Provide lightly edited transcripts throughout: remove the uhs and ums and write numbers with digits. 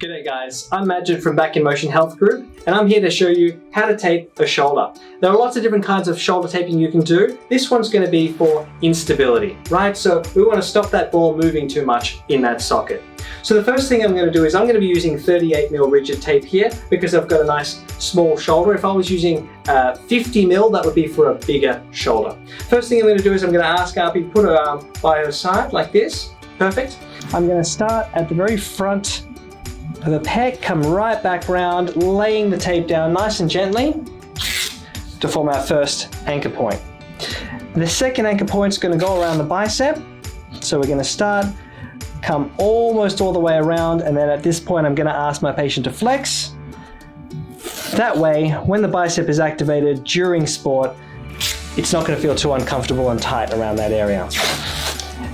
G'day guys, I'm Majd from Back in Motion Health Group, and I'm here to show you how to tape a shoulder. There are lots of different kinds of shoulder taping you can do. This one's going to be for instability, right? So we want to stop that ball moving too much in that socket. So the first thing I'm going to do is I'm going to be using 38mm rigid tape here because I've got a nice small shoulder. If I was using 50mm, that would be for a bigger shoulder. First thing I'm going to do is I'm going to ask Arby to put her arm by her side like this. Perfect. I'm going to start at the very front of the pec, come right back round, laying the tape down nice and gently to form our first anchor point. The second anchor point is going to go around the bicep. So we're going to start, come almost all the way around, and then at this point I'm going to ask my patient to flex. That way, when the bicep is activated during sport, it's not going to feel too uncomfortable and tight around that area.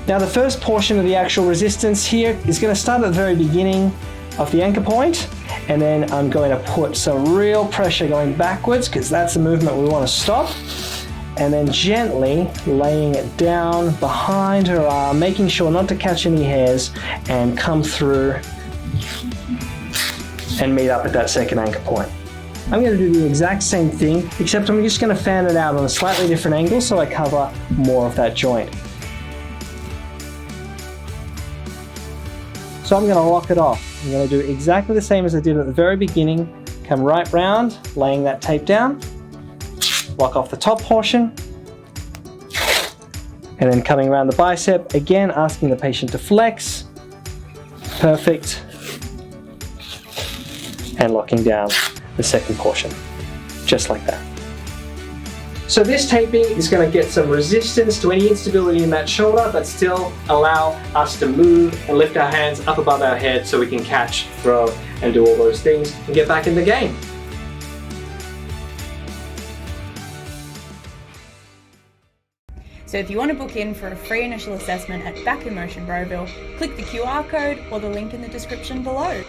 Now the first portion of the actual resistance here is going to start at the very beginning of the anchor point, and then I'm going to put some real pressure going backwards because that's the movement we want to stop, and then gently laying it down behind her arm, making sure not to catch any hairs, and come through and meet up at that second anchor point. I'm going to do the exact same thing, except I'm just going to fan it out on a slightly different angle so I cover more of that joint. So I'm going to lock it off. I'm going to do exactly the same as I did at the very beginning. Come right round, laying that tape down, lock off the top portion, and then coming around the bicep, again asking the patient to flex. Perfect. And locking down the second portion, just like that. So this taping is going to get some resistance to any instability in that shoulder, but still allow us to move and lift our hands up above our head so we can catch, throw, and do all those things and get back in the game. So if you want to book in for a free initial assessment at Back in Motion Broville, click the QR code or the link in the description below.